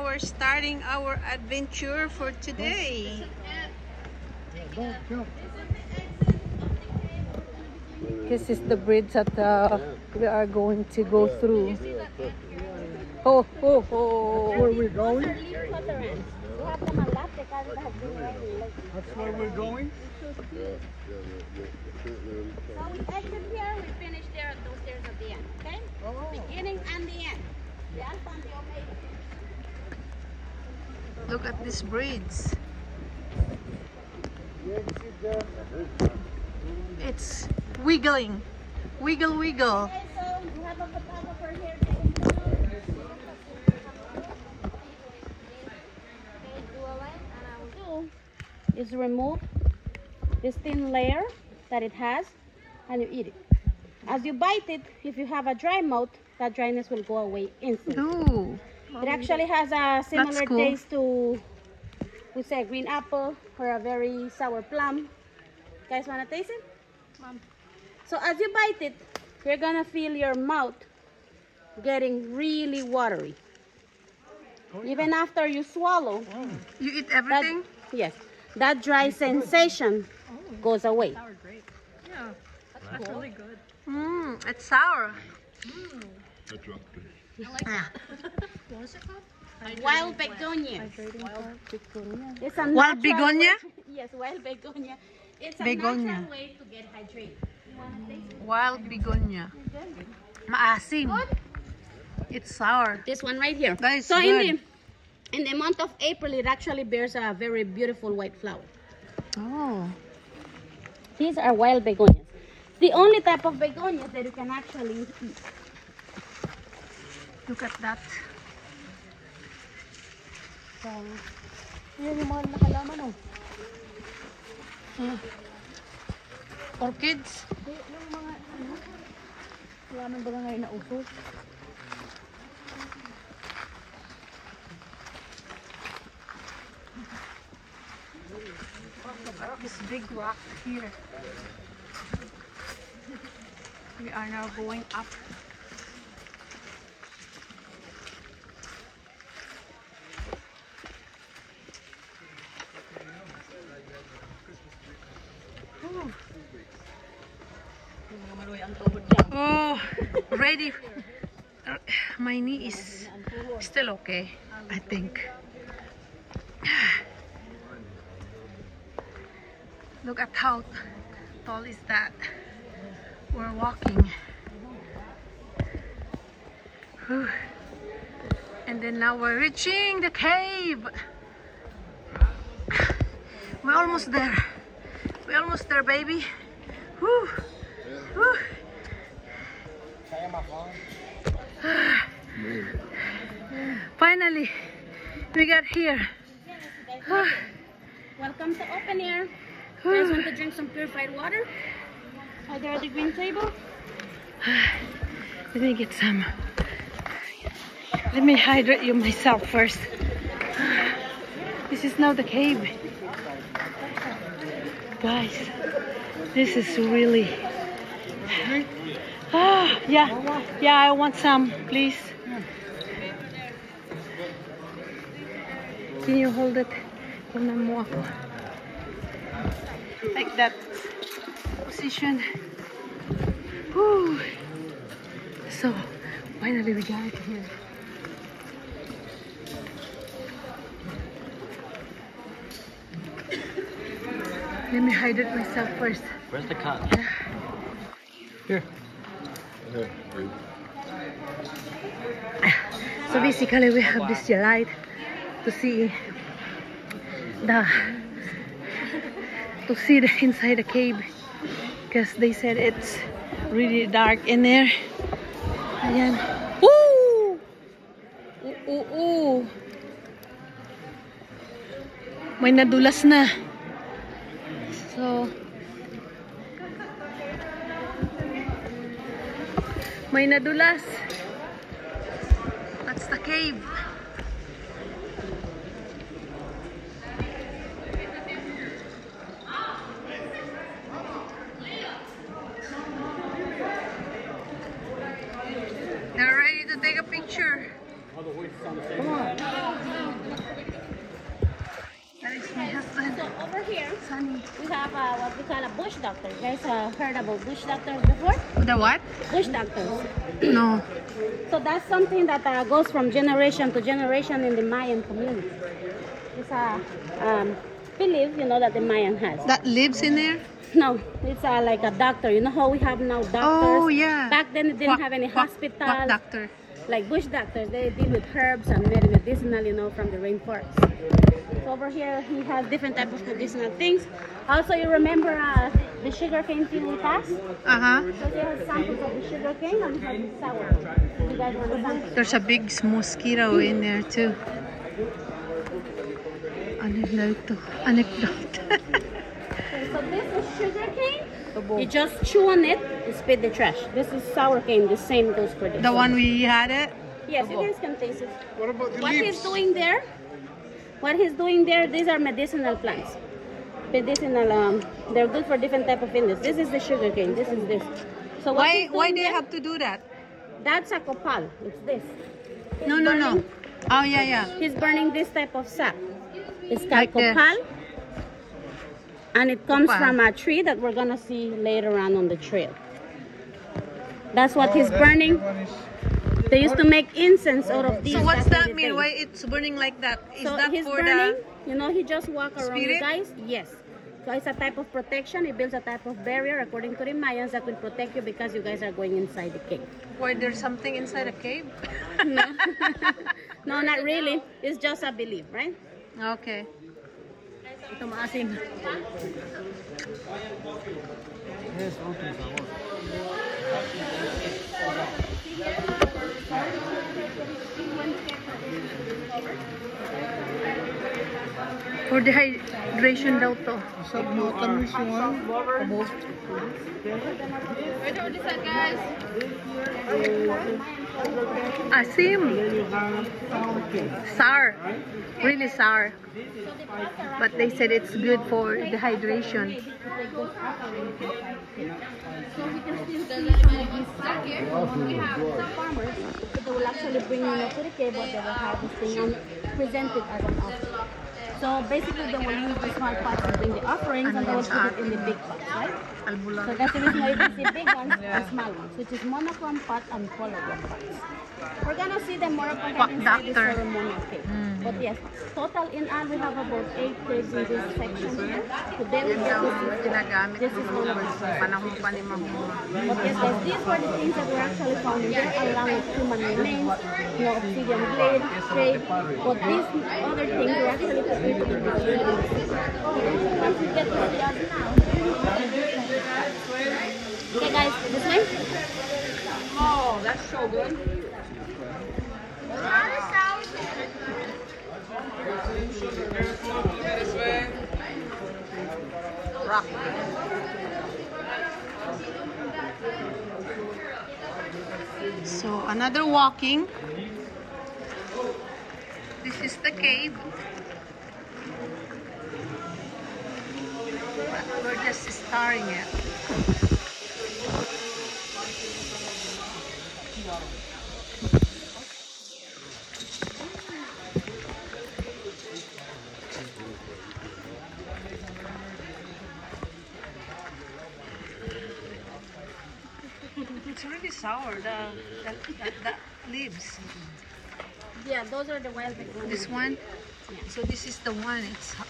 we're starting our adventure for today. This is the bridge that we are going to go through. Oh, oh, oh. Where we're going? That's where we're going? So we exit here, we finish there, those stairs at the end, okay? Oh. Beginning and the end. The Alpha and the Omega. Look at this bridge. It's wiggling. Wiggle, wiggle. Okay, so we have a photographer here. Is remove this thin layer that it has and you eat it. As you bite it, if you have a dry mouth, that dryness will go away instantly. Ooh. It actually has a similar cool. taste to, we say, green apple or a very sour plum. You guys want to taste it? So as you bite it, you're gonna feel your mouth getting really watery. Even after you swallow, You eat everything? yes, that dry sensation goes away. Yeah. That's really good. It's sour. What is it called? Wild begonia. It's a Wild natural begonia? way- yes, wild begonia. It's a Begonia. natural way to get hydrated. You wanna taste it? Wild begonia. Maasim. It's sour. This one right here. That is so good. in the month of April, it actually bears a very beautiful white flower. Oh. These are wild begonias. The only type of begonias that you can actually eat. Look at that. So, yun yung mga nakalaman, oh. Orchids. Yung mga, ano, halaman ba ngayon na uso? This big rock here. We are now going up. Oh, ready. My knee is still okay, I think. Look at how tall is that. We're walking. Whew. And then now we're reaching the cave. We're almost there. We're almost there, baby. Whew. Whew. Finally, we got here. Welcome to open air. You guys want to drink some purified water? Are there at the green table? Let me get some. Let me hydrate you myself first. This is now the cave. Guys, this is really... yeah. Yeah, I want some, please. Can you hold it? Kunan mo ako. Like that position. Whew. So finally we got it here. Let me hydrate myself first. Where's the cup? Here. So basically we have this light to see the inside the cave, because they said it's really dark in there. Ayan. Ooh! Ooh, ooh, ooh. May nadulas na. So may nadulas. That's the cave. They're ready to take a picture. something. That is my husband. So over here, Sunny. we have what we call a bush doctor. You guys heard about bush doctors before? The what? Bush doctors. No. So that's something that goes from generation to generation in the Mayan community. It's a belief, you know, that the Mayan has. That lives in there? No, it's like a doctor. You know how we have now doctors? Oh, yeah. Back then, it didn't have any hospitals. What doctor? Like bush doctors, they deal with herbs and medicinal, you know, from the rainforest. So over here, he has different types of medicinal things. Also, you remember the sugar cane field we passed? Uh-huh. So he has samples of the sugar cane and we have the sour. You guys want to sample? There's a big mosquito in there too. Anecdote. So this is sugar cane. You just chew on it, you spit the trash. This is sour cane. The same goes for this. The one we had it? Yes, you guys can taste it. What about the What leaves? he's doing there? What he's doing there? These are medicinal plants. Medicinal. They're good for different type of illness. This is the sugar cane. This is this. So what he's Why doing they there- have to do that? That's a copal. It's this. He's No. burning- Oh, yeah. He's burning this type of sap. It's called Like this. copal. And it comes Copal. from a tree that we're gonna see later on the trail. That's what he's burning. They used to make incense out of these. So what's back in that the mean? day. Why it's burning like that? Is So that he's for burning, the... you know, he just walk around, you spirit? guys. Yes. So it's a type of protection. It builds a type of barrier, according to the Mayans, that will protect you because you guys are going inside the cave. Why there's something inside a cave? No, no, not really. It's just a belief, right? Okay. Ito maasim. For dehydration daw to. Sa matamis yung ano? Asim. Sour. Really sour. But they said it's good for dehydration. So we can still see some of these stuff here. We have some farmers that will actually bring to the cave what they were harvesting and present it as an offering. So basically they will use the small pots to bring the offerings and they will put it in the big pots, right? So that's the reason why you can see big ones and small ones, which is monochrome pot and polychrome pots. We're gonna see them more about inside the Doctor. ceremonial cave. But yes, total in all we have about 8 caves in this section here. Today we get to see Ginagamit this is one of them. panahon pa ni Mahuma. But yes guys, these were the things that were actually found in there along with human remains, you know, obsidian blade, trade. But these other things were actually completely in the building. Once we get to the other now. Okay guys, this way. Oh, that's so good. Rock. So another walking. This is the cave. We're just starting it. It's really sour, the leaves. Yeah, those are the wild begonias. This one? So this is the one,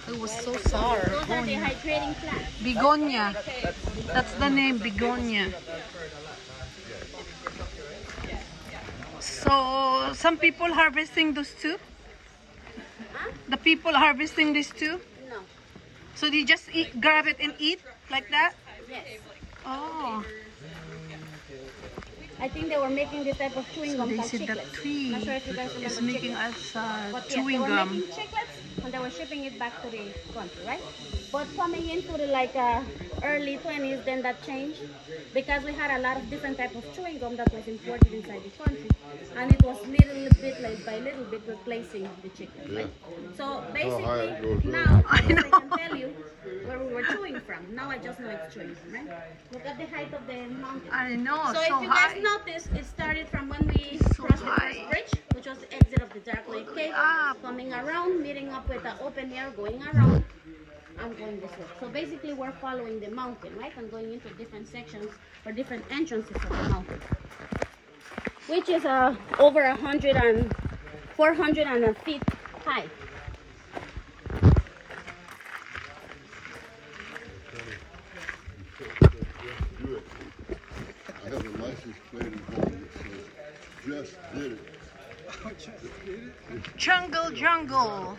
it was so sour. Those are the hydrating plants. Begonia. That's the name, begonia. So some people harvesting those too? Huh? The people harvesting this too? No. So they just grab it and eat like that? Yes. Oh. I think they were making this type of chewing gum They called said that chiclets. tree Not sure if you guys remember is making chiclets. us But yes, chewing they were gum. making chiclets and they were shipping it back to the country, right? But coming into the early 20s, then that changed because we had a lot of different type of chewing gum that was imported inside the country, and it was little bit, like by little bit, replacing the chiclets. Right? So basically, now I can tell you where we were chewing from. Now I just know it's chewing from, right? Look at the height of the mountain. I know, So so if you high. guys notice, it started from when we So crossed the high. first bridge, which was the exit of the Dark Lake Cave, coming around, meeting up with the open air, going around, and going this way. So basically we're following the mountain, right? And going into different sections or different entrances of the mountain, which is over 400 feet high. I have a license plate at home that says, just did it. Jungle, jungle.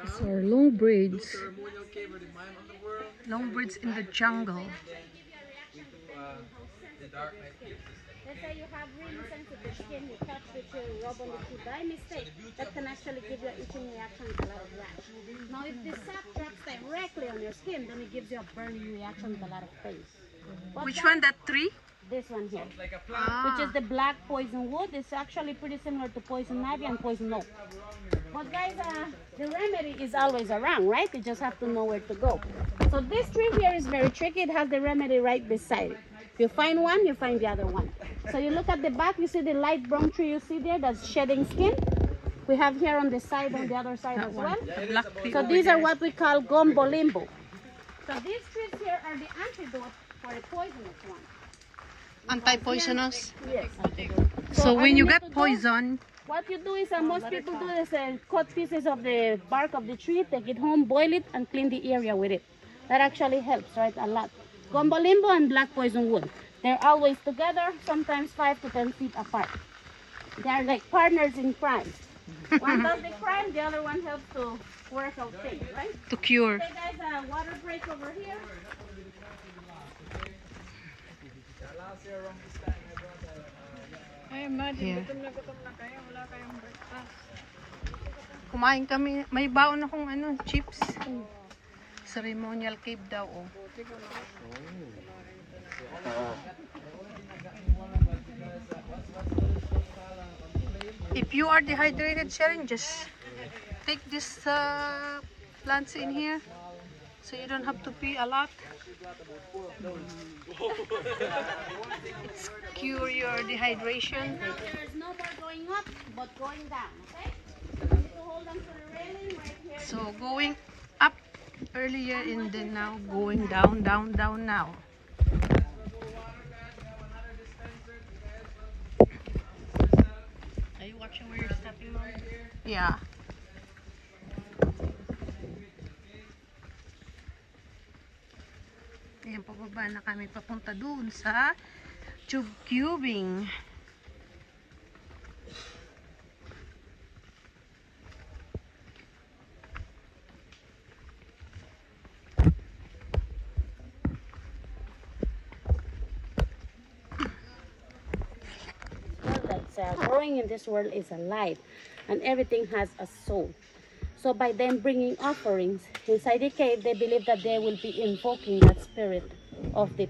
These are long braids. Long braids in the jungle. Let's say you have really sensitive skin, you touch with your rub on the tip by mistake, that can actually give you an itching reaction with a lot of rash. Now if the sap drops directly on your skin, then it gives you a burning reaction with a lot of pain. But Which one? That tree? This one here, which is the black poison wood. It's actually pretty similar to poison ivy and poison oak. But guys, the remedy is always around, right? You just have to know where to go. So this tree here is very tricky. It has the remedy right beside it. If you find one, you find the other one. So you look at the back, you see the light brown tree you see there that's shedding skin. We have here on the side, on the other side as well. So these are what we call gombo limbo. So these trees here are the antidote for the poisonous one. Anti-poisonous. Yes. So when all you need get to do- poison, What you do is, most people do is cut pieces of the bark of the tree, take it home, boil it, and clean the area with it. That actually helps, right, a lot. Gombo limbo and black poison wood. They're always together, sometimes 5 to 10 feet apart. They're like partners in crime. One does the crime, the other one helps to work out things, right? to cure. Okay guys, water break over here. Ay, imagine, Yeah. gutom na kayo. Wala kayong breakfast. Kumain kami, may baon akong chips. Ceremonial cave daw, oh. If you are dehydrated, Sharon, just take this plants in here so you don't have to pee a lot. It's cure your dehydration. Now there is no more going up, but going down, okay? You need to hold on to the railing right here. So going up earlier and then now going down, down, down now. Are you watching where you're stepping, Mom? Yeah. Ayan, pababa na kami papunta dun sa tube cubing. Growing in this world is alive, and everything has a soul. So by them bringing offerings inside the cave, they believe that they will be invoking that spirit of the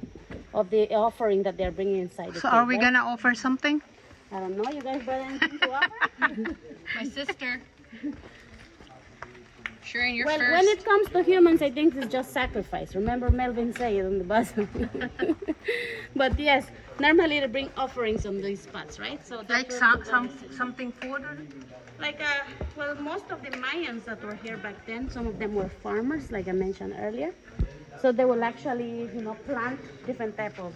offering that they're bringing inside the So cave. are we right? gonna offer something? I don't know. You guys brought anything to offer? My sister. Sharing your Well, first. when it comes to humans, I think it's just sacrifice. Remember Melvin said it on the bus. But yes, normally they bring offerings on these spots, right? So that's Like where- something food? Like, well, most of the Mayans that were here back then, some of them were farmers, like I mentioned earlier. So they will actually, plant different type of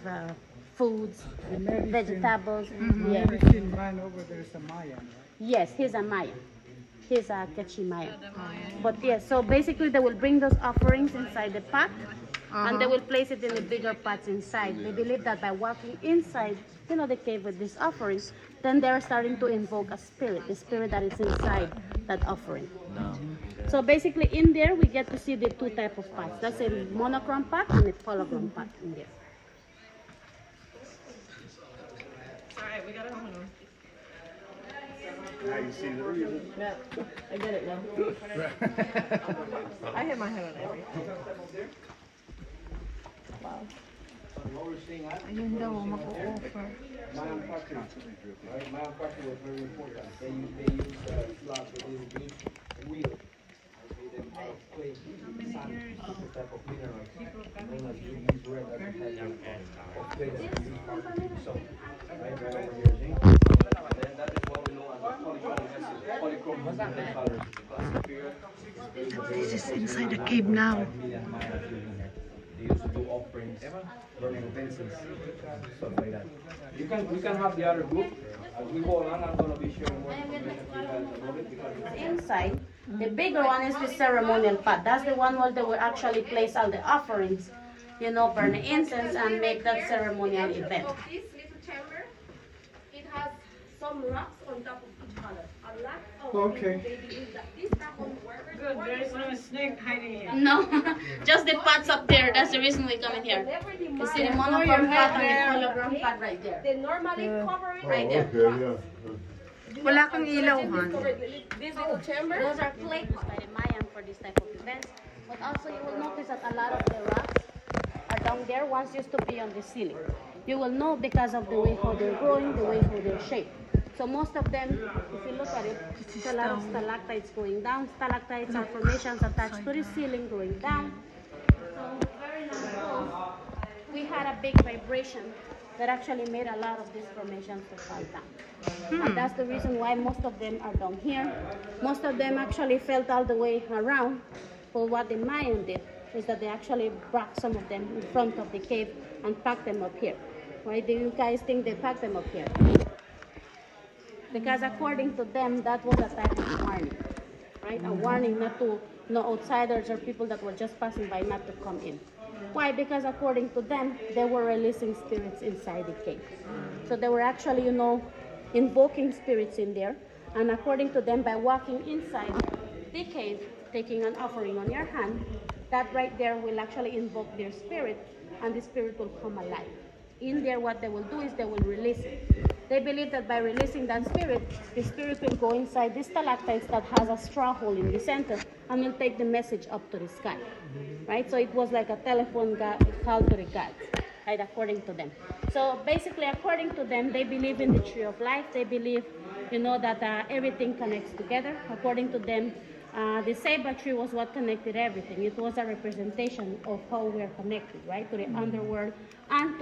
foods, vegetables. Yeah. Everything man over there is a Mayan, right? Yes, he's a Maya. He's a Quechua Maya. But yes, so basically they will bring those offerings inside the pot, and they will place it in the bigger pots inside. They believe that by walking inside, the cave with these offerings, then they're starting to invoke a spirit, the spirit that is inside that offering. So basically in there, we get to see the two type of pots. That's a monochrome pot and a polychrome pot in there. Alright, we got it home. Now you see the reason. Yeah, I get it now. I hit my head on everything. Wow. Ayun daw, mag-o-offer. Mayan factory, right? Mayan factory was very important. They use slots for this wheel. Okay, then clay. type of minerals known as these red of clay that we use to do so. Right over here, see? Then that is what we know as a polychrome colors. This is inside the cave now. They used to do offerings, burning of incense, stuff like that. We can have the other group. As we go along, I'm going to be sharing more information with you guys about it because it's Inside, the bigger one is the ceremonial pot. That's the one where they will actually place all the offerings, you know, burn the incense and make that ceremonial event. This little chamber, it has some rocks on top of each color. A lot of Okay. they believe that this type of work. Good, there is no snake hiding here. No, just the pots up there. That's the reason we come in here. Whenever the You see the Maya, monochrome pot and the hologram pot right there. they normally cover it Right there. Okay, yeah. Wala kang ilaw, Han. This little chamber. Those are clay pots by the Mayan for this type of events. But also you will notice that a lot of the rocks are down there. Once used to be on the ceiling. You will know because of the way how they're growing, the way how they're shaped. So most of them, if you look at it, it's a lot of stalactites going down. Stalactites are formations attached to the ceiling going down. So very long we had a big vibration that actually made a lot of these formations to fall down. And that's the reason why most of them are down here. Most of them actually felt all the way around. But what the Mayan did is that they actually brought some of them in front of the cave and packed them up here. Why do you guys think they packed them up here? Because according to them, that was a type of warning, right? A warning not to no outsiders or people that were just passing by not to come in. Why? Because according to them, they were releasing spirits inside the cave. So they were actually, you know, invoking spirits in there. And according to them, by walking inside the cave, taking an offering on your hand, that right there will actually invoke their spirit, and the spirit will come alive. In there, what they will do is they will release it. They believe that by releasing that spirit, the spirit will go inside this stalactites that has a straw hole in the center and will take the message up to the sky, right? So it was like a telephone call to the gods, right, according to them. So basically, according to them, they believe in the tree of life. They believe, you know, that everything connects together. According to them, the Ceiba tree was what connected everything. It was a representation of how we are connected, right, to the underworld and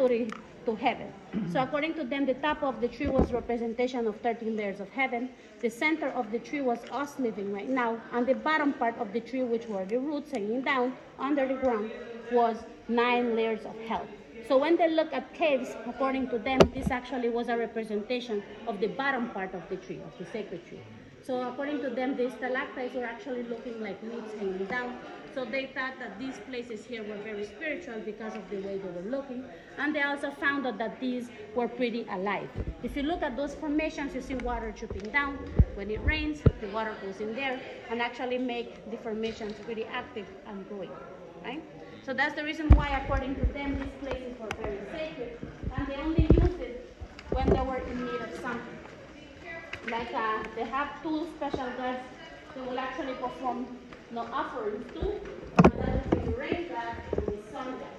to heaven. So according to them, the top of the tree was representation of 13 layers of heaven. The center of the tree was us living right now, and the bottom part of the tree, which were the roots hanging down under the ground, was 9 layers of hell. So when they look at caves, according to them, this actually was a representation of the bottom part of the tree, of the sacred tree. So according to them, the stalactites were actually looking like roots hanging down. So they thought that these places here were very spiritual because of the way they were looking. And they also found out that these were pretty alive. If you look at those formations, you see water dripping down. When it rains, the water goes in there and actually make the formations pretty active and growing, right? So that's the reason why, according to them, these places were very sacred. And they only used it when they were in need of something. Like they have 2 special gods they will actually perform offerings to, and that is the rain god and the sun god.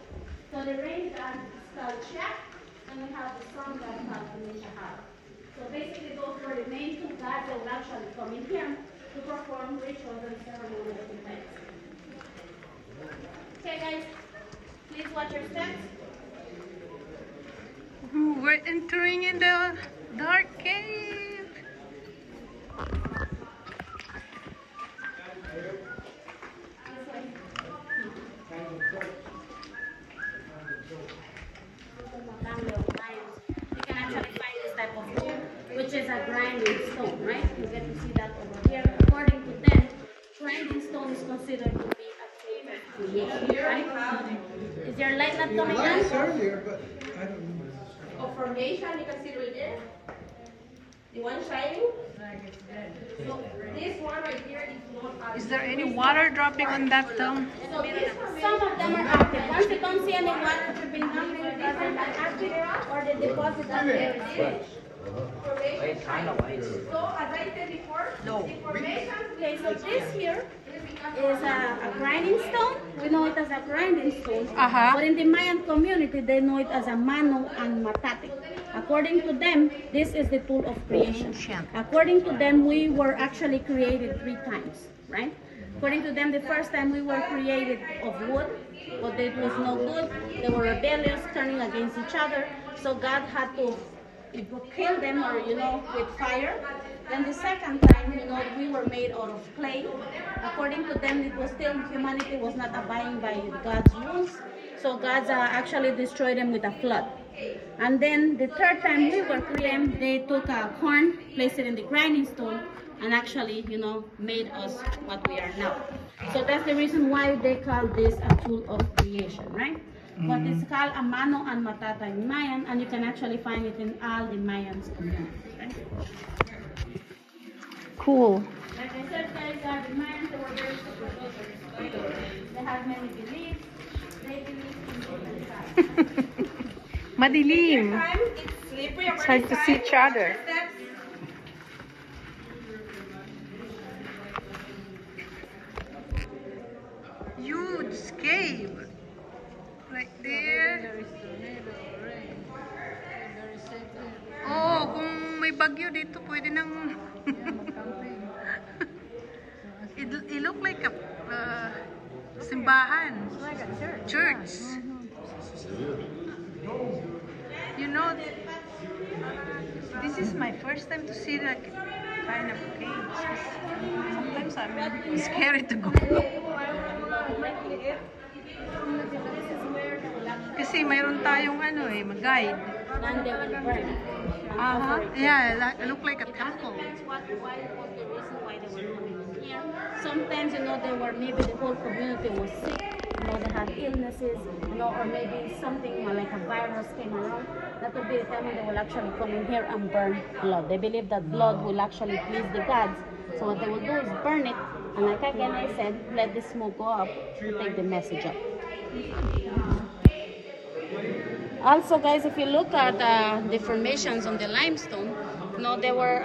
So the rain god is called Shak, and we have the sun god called Nishahara. So basically those were the main 2 gods that will actually come in here to perform rituals and ceremonial events. Okay guys, please watch your steps. Ooh, we're entering in the dark cave. You can actually find this type of tool, which is a grinding stone, right? You get to see that over here. According to them, grinding stone is considered to be a cave creation, right? Is your light not coming on? Lights earlier, but I don't know. Of formation, you can see right there. The one shining. So this one right here is not. Is there any water dropping on that stone? So this Some of them are active. Once you don't see any water dripping down, because they're not active, or the deposit are there. So as I said before, the formation. Okay, so this here is a grinding stone. We know it as a grinding stone. But in the Mayan community, they know it as a mano and matate. According to them, this is the tool of creation. According to them, we were actually created 3 times, right? According to them, the first time we were created of wood, but it was no good. They were rebellious, turning against each other. So God had to kill them, or with fire. Then the second time, we were made out of clay. According to them, it was still humanity was not abiding by God's rules. So God actually destroyed them with a flood. And then the third time we were created, they took a corn, placed it in the grinding stone, and actually, made us what we are now. So that's the reason why they call this a tool of creation, right? But it's called a mano and matata in Mayan, and you can actually find it in all the Mayans communities, right? Cool. Like I said, guys, the Mayans, they were very superstitious. They have many beliefs. They believe in different things. Madilim. It's slippery. It's hard to see each other. Huge cave. Right there. Oh, kung may bagyo dito, pwede nang... it look like a simbahan. It's like a church. Church. This is my first time to see that kind of caves. Sometimes I'm scared to go. Kasi mayroon tayong mag-guide. And they will burn. Yeah, it look like a temple. That's what was the reason why they were coming here. Sometimes, they were, maybe the whole community was sick, they had illnesses, or maybe something like a virus came around. That would be the time when they will actually come in here and burn blood. They believe that blood will actually please the gods. So what they will do is burn it, and like again I said, let the smoke go up to take the message up. Also, guys, if you look at the formations on the limestone, they were,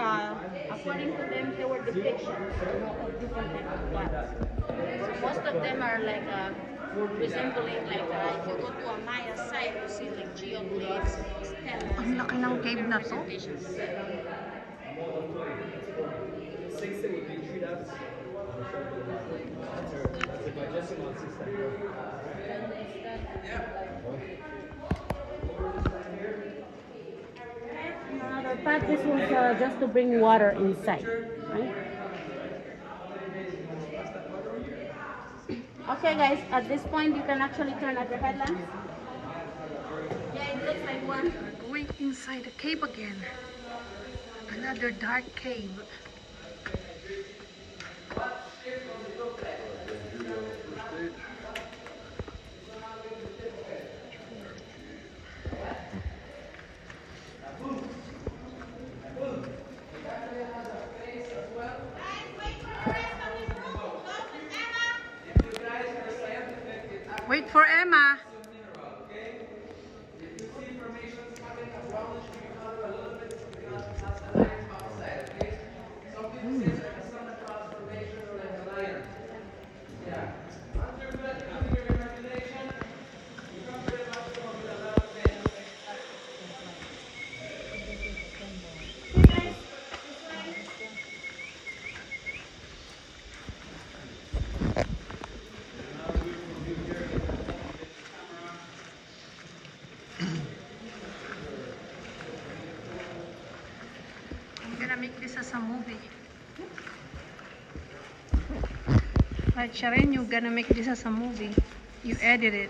according to them, they were depictions of different types of gods. So most of them are like resembling, like if you go to a Maya site, you see like geoglyphs, stems. Ang laki ng cave na to. Another part, this was just to bring water inside, right? Okay, guys, at this point you can actually turn up your headlamps. Yeah, it looks like one. Going inside the cave again. Another dark cave. Wait for Emma. Make this as a movie. Like Sharon, you're gonna make this as a movie. You edit it.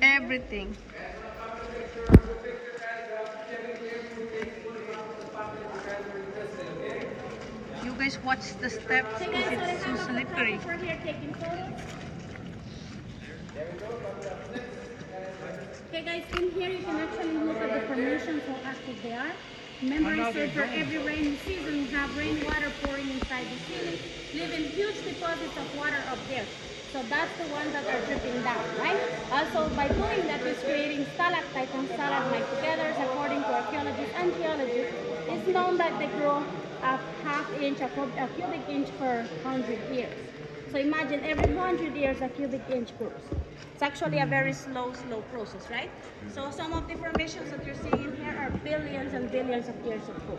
Everything. You guys watch the steps because it's so slippery. We're here taking photos. Okay, guys, in here you can actually look at the formations, how active they are. Remember, I said for every rainy season, we have rainwater pouring inside the ceiling, leaving huge deposits of water up there. So that's the ones that are dripping down, right? Also, by doing that, it's creating stalactite and stalagmite together. According to archaeologists and geologists, it's known that they grow a half inch, a cubic inch per 100 years. So imagine every 100 years a cubic inch grows. It's actually a very slow process, right? So some of the formations that you're seeing in here are billions and billions of years ago.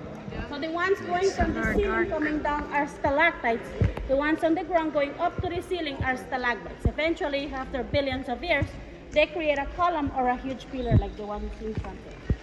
So the ones going from the ceiling coming down are stalactites. The ones on the ground going up to the ceiling are stalagmites. Eventually, after billions of years, they create a column or a huge pillar like the one you see in front there.